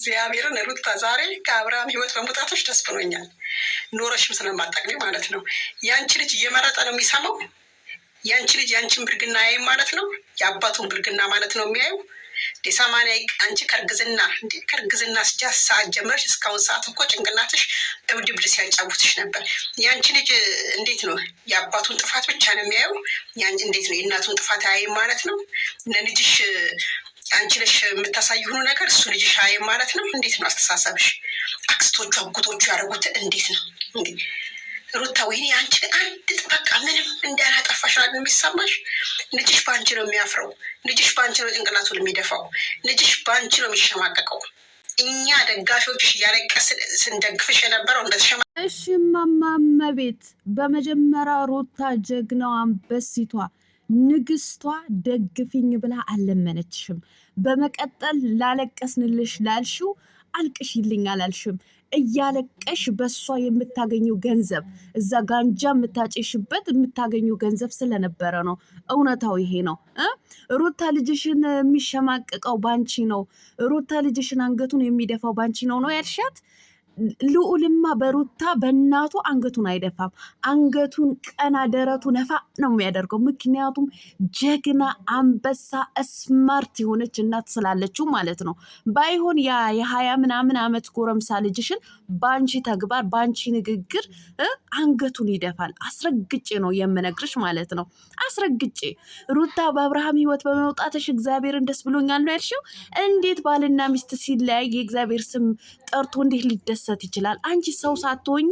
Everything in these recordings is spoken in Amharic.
እግዚአብሔርን ሩታ ዛሬ ከአብርሃም ህይወት በመውጣቶች ደስ ብሎኛል። ኖረሽም ስለማታውቂ ማለት ነው። ያንቺ ልጅ እየመረጠ ነው የሚሰማው። ያንቺ ልጅ ያንቺን ብልግና ያይም ማለት ነው። የአባቱን ብልግና ማለት ነው የሚያዩ ሰማንያ አንቺ ከእርግዝና ሰዓት ጀምረሽ እስካሁን ሰዓት እኮ ጭንቅላትሽ እብድብድ ሲያጫውትሽ ነበር። ያንቺ ልጅ እንዴት ነው የአባቱን ጥፋት ብቻ ነው የሚያየው? እንዴት ነው የእናቱን ጥፋት አያይም ማለት ነው? ለልጅሽ አንቺ ነሽ የምታሳይ ሆኖ ነገር እሱ ልጅሽ አያይም ማለት ነው? እንዴት ነው አስተሳሰብሽ? አክስቶቹ አጎቶቹ ያደረጉት እንዴት ነው እንግዲህ ሩታ? ወይኔ አንቺ አንድ በቃ ምንም እንዳላጠፋሽ ነው የሚሰማሽ። ልጅሽ በአንቺ ነው የሚያፍረው። ልጅሽ በአንቺ ነው ጭንቅላቱን የሚደፋው። ልጅሽ በአንቺ ነው የሚሸማቀቀው። እኛ ደጋፊዎችሽ እያለቀስ ስንደግፍሽ የነበረው እንደተሸማ እሺ እማማ እመቤት፣ በመጀመሪያ ሩታ ጀግናዋ አንበሲቷ ንግስቷ ደግፊኝ ብላ አልለመነችሽም። በመቀጠል ላለቀስንልሽ ላልሽው አልቅሽልኝ አላልሽም። እያለቀሽ በሷ የምታገኘው ገንዘብ እዛ ጋንጃ የምታጨሽበት የምታገኘው ገንዘብ ስለነበረ ነው። እውነታው ይሄ ነው። ሩታ ልጅሽን የሚሸማቀቀው ባንቺ ነው። ሩታ ልጅሽን አንገቱን የሚደፋው ባንቺ ነው ያልሻት። ልዑልማ በሩታ በእናቱ አንገቱን አይደፋም። አንገቱን ቀና ደረቱ ነፋ ነው የሚያደርገው። ምክንያቱም ጀግና አንበሳ ስማርት የሆነች እናት ስላለችው ማለት ነው። ባይሆን የ20 ምናምን ዓመት ጎረምሳ ልጅሽን ባንቺ ተግባር ባንቺ ንግግር አንገቱን ይደፋል። አስረግጬ ነው የምነግርሽ ማለት ነው። አስረግጬ ሩታ በአብርሃም ህይወት በመውጣትሽ እግዚአብሔርን ደስ ብሎኛል ነው ያልሽው። እንዴት ባልና ሚስት ሲለያይ የእግዚአብሔር ስም ጠርቶ እንዴት ሊደሰት ይችላል? አንቺ ሰው ሳትሆኚ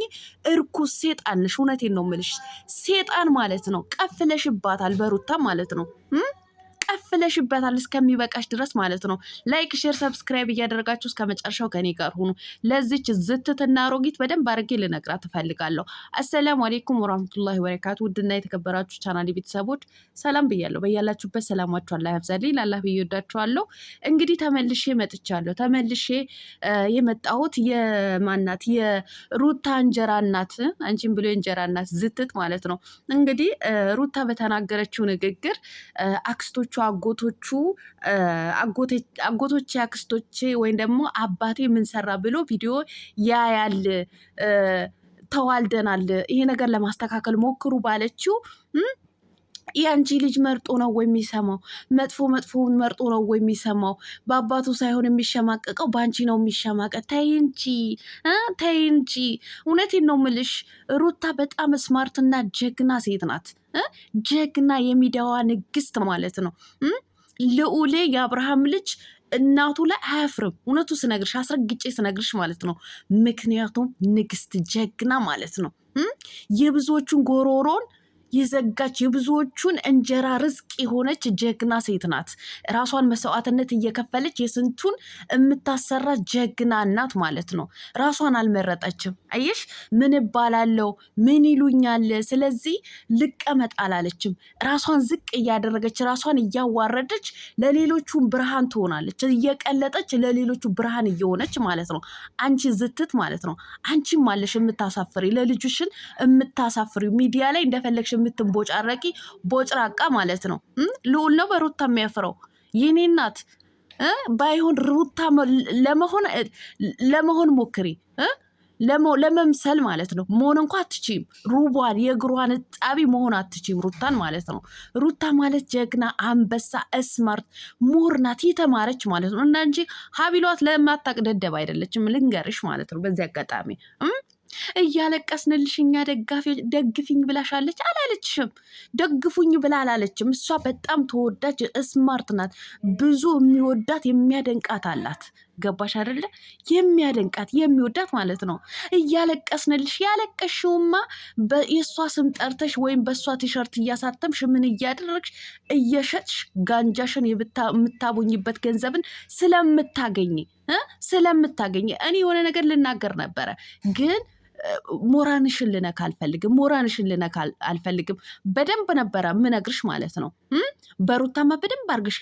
እርኩስ ሴጣን ነሽ። እውነቴን ነው የምልሽ። ሴጣን ማለት ነው። ቀፍለሽባታል በሩታ ማለት ነው። ቀፍለሽበታል እስከሚበቃሽ ድረስ ማለት ነው። ላይክ፣ ሼር፣ ሰብስክራይብ እያደረጋችሁ እስከ መጨረሻው ከኔ ጋር ሁኑ። ለዚች ዝትትና አሮጊት በደንብ አድርጌ ልነግራት እፈልጋለሁ። አሰላሙ አሌይኩም ወራህመቱላሂ ወበረካቱ። ውድና የተከበራችሁ ቻናል ቤተሰቦች ሰላም ብያለሁ። በያላችሁበት ሰላማችሁ አላህ ያብዛልኝ። ላላህ ብዬ ወዳችኋለሁ። እንግዲህ ተመልሼ መጥቻለሁ። ተመልሼ የመጣሁት የማናት የሩታ እንጀራ እናት፣ አንቺን ብሎ የእንጀራ እናት ዝትት ማለት ነው። እንግዲህ ሩታ በተናገረችው ንግግር አክስቶቹ አጎቶቼ አክስቶቼ ወይም ደግሞ አባቴ ምን ሰራ ብሎ ቪዲዮ ያያል። ተዋልደናል፣ ይሄ ነገር ለማስተካከል ሞክሩ ባለችው የአንቺ ልጅ መርጦ ነው ወይ የሚሰማው? መጥፎውን መርጦ ነው ወይ የሚሰማው? በአባቱ ሳይሆን የሚሸማቀቀው በአንቺ ነው የሚሸማቀቅ። ተይ እንጂ እውነቴን ነው ምልሽ። ሩታ በጣም ስማርትና ጀግና ሴት ናት። ጀግና የሚዲያዋ ንግስት ማለት ነው። ልዑሌ የአብርሃም ልጅ እናቱ ላይ አያፍርም። እውነቱ ስነግርሽ፣ አስረግጬ ስነግርሽ ማለት ነው። ምክንያቱም ንግስት ጀግና ማለት ነው። የብዙዎቹን ጎሮሮን የዘጋች የብዙዎቹን እንጀራ ርዝቅ የሆነች ጀግና ሴት ናት። ራሷን መስዋዕትነት እየከፈለች የስንቱን የምታሰራ ጀግና እናት ማለት ነው። ራሷን አልመረጠችም። አየሽ፣ ምን እባላለሁ ምን ይሉኛል፣ ስለዚህ ልቀመጥ አላለችም። ራሷን ዝቅ እያደረገች ራሷን እያዋረደች ለሌሎቹ ብርሃን ትሆናለች። እየቀለጠች ለሌሎቹ ብርሃን እየሆነች ማለት ነው። አንቺ ዝትት ማለት ነው። አንቺም አለሽ የምታሳፍሪ፣ ለልጁሽን የምታሳፍሪ፣ ሚዲያ ላይ እንደፈለግሽ የምትንቦጫረቂ ቦጭራቃ ማለት ነው። ልዑል ነው በሩታ የሚያፍረው። የኔ እናት ባይሆን ሩታ ለመሆን ሞክሪ፣ ለመምሰል ማለት ነው። መሆን እንኳ አትችይም። ሩቧን የእግሯን ጣቢ መሆን አትችይም ሩታን ማለት ነው። ሩታ ማለት ጀግና አንበሳ ስማርት ምሁር ናት፣ የተማረች ማለት ነው። እና እንጂ ሀቢሏት ለማታቅ ደደብ አይደለችም፣ ልንገርሽ ማለት ነው። በዚህ አጋጣሚ እያለቀስንልሽ እኛ ደግፊኝ ብላሻለች አላለችሽም። ደግፉኝ ብላ አላለችም። እሷ በጣም ተወዳጅ ስማርት ናት። ብዙ የሚወዳት የሚያደንቃት አላት። ገባሽ አይደለ? የሚያደንቃት የሚወዳት ማለት ነው። እያለቀስንልሽ ያለቀሽውማ የእሷ ስም ጠርተሽ ወይም በእሷ ቲሸርት እያሳተምሽ ምን እያደረግሽ እየሸጥሽ ጋንጃሽን የምታቦኝበት ገንዘብን ስለምታገኝ እኔ የሆነ ነገር ልናገር ነበረ ግን ሞራንሽን ልነካ አልፈልግም። በደንብ ነበረ ምነግርሽ ማለት ነው። በሩታማ በደንብ አርግሽ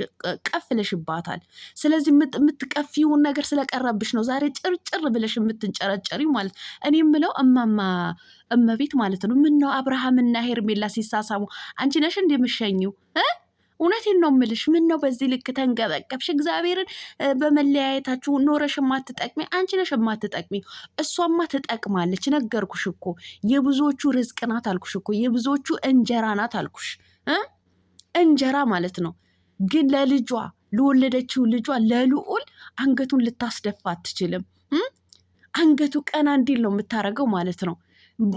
ቀፍለሽባታል። ስለዚህ የምትቀፊውን ነገር ስለቀረብሽ ነው ዛሬ ጭርጭር ብለሽ የምትንጨረጨሪ ማለት። እኔ የምለው እማማ እመቤት ማለት ነው። ምነው አብርሃምና ሄርሜላ ሲሳሳሙ አንቺ ነሽ እንደምሸኙ? እውነቴን ነው የምልሽ። ምን ነው በዚህ ልክ ተንገበገብሽ? እግዚአብሔርን በመለያየታችሁ ኖረሽ የማትጠቅሚ አንቺ ነሽ የማትጠቅሚ። እሷማ ትጠቅማለች። ነገርኩሽ እኮ የብዙዎቹ ርዝቅ ናት አልኩሽ እኮ የብዙዎቹ እንጀራ ናት አልኩሽ። እንጀራ ማለት ነው። ግን ለልጇ ለወለደችው ልጇ ለልዑል አንገቱን ልታስደፋ አትችልም። አንገቱ ቀና እንዲል ነው የምታረገው ማለት ነው።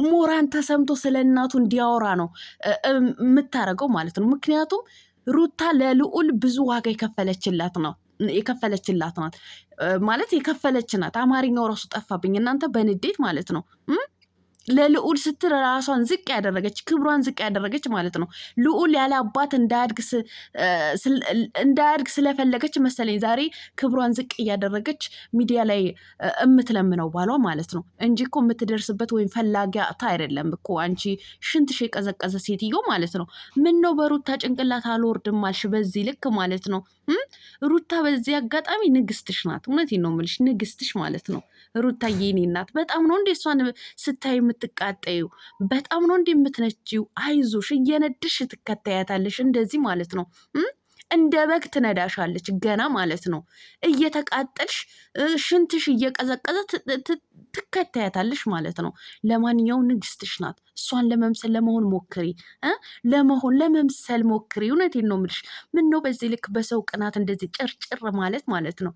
ሞራን ተሰምቶ ስለ እናቱ እንዲያወራ ነው የምታረገው ማለት ነው። ምክንያቱም ሩታ ለልዑል ብዙ ዋጋ የከፈለችላት ናት ማለት የከፈለች ናት። አማርኛው ራሱ ጠፋብኝ እናንተ በንዴት ማለት ነው። ለልዑል ስትል ራሷን ዝቅ ያደረገች ክብሯን ዝቅ ያደረገች ማለት ነው። ልዑል ያለ አባት እንዳያድግ ስለፈለገች መሰለኝ ዛሬ ክብሯን ዝቅ እያደረገች ሚዲያ ላይ የምትለምነው ባሏ ማለት ነው እንጂ እኮ የምትደርስበት ወይም ፈላጊያታ አይደለም እኮ። አንቺ ሽንትሽ የቀዘቀዘ ሴትዮ ማለት ነው። ምን ነው በሩታ ጭንቅላት አልወርድም አልሽ በዚህ ልክ ማለት ነው። ሩታ በዚህ አጋጣሚ ንግስትሽ ናት። እውነቴን ነው የምልሽ ንግስትሽ ማለት ነው። ሩታ የኔ ናት። በጣም ነው እንዴ እሷን ስታይ የምትቃጠዩ? በጣም ነው እንዴ የምትነጂው? አይዞሽ እየነድሽ ትከታያታለሽ እንደዚህ ማለት ነው። እንደ በግ ትነዳሻለች ገና ማለት ነው። እየተቃጠልሽ ሽንትሽ እየቀዘቀዘ ትከታያታለሽ ማለት ነው። ለማንኛውም ንግስትሽ ናት። እሷን ለመምሰል ለመሆን ሞክሪ፣ ለመምሰል ሞክሪ። እውነቴን ነው የምልሽ። ምን ነው በዚህ ልክ በሰው ቅናት እንደዚህ ጭርጭር ማለት ነው።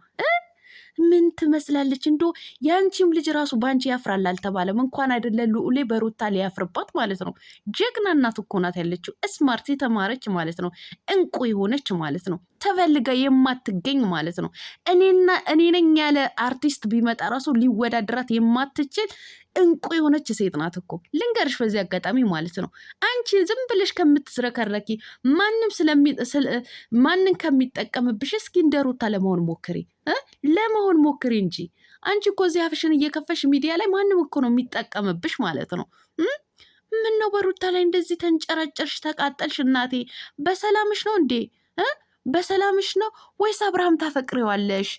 ምን ትመስላለች እንዶ? የአንቺም ልጅ ራሱ በአንቺ ያፍራል አልተባለም? እንኳን አይደለ ልዑሌ በሩታ ሊያፍርባት ማለት ነው። ጀግና እናት እኮ ናት ያለችው። ስማርት የተማረች ማለት ነው። እንቁ የሆነች ማለት ነው። ተፈልጋ የማትገኝ ማለት ነው። እኔ ነኝ ያለ አርቲስት ቢመጣ ራሱ ሊወዳደራት የማትችል እንቁ የሆነች ሴት ናት እኮ። ልንገርሽ በዚህ አጋጣሚ ማለት ነው። አንቺ ዝም ብለሽ ከምትዝረከረኪ ማንን ከሚጠቀምብሽ እስኪ እንደ ሩታ ለመሆን ሞክሪ እንጂ። አንቺ እኮ እዚህ አፍሽን እየከፈሽ ሚዲያ ላይ ማንም እኮ ነው የሚጠቀምብሽ ማለት ነው። ምን ነው በሩታ ላይ እንደዚህ ተንጨረጨርሽ ተቃጠልሽ? እናቴ በሰላምሽ ነው እንዴ? በሰላምሽ ነው ወይስ አብርሃም ታፈቅሪዋለሽ?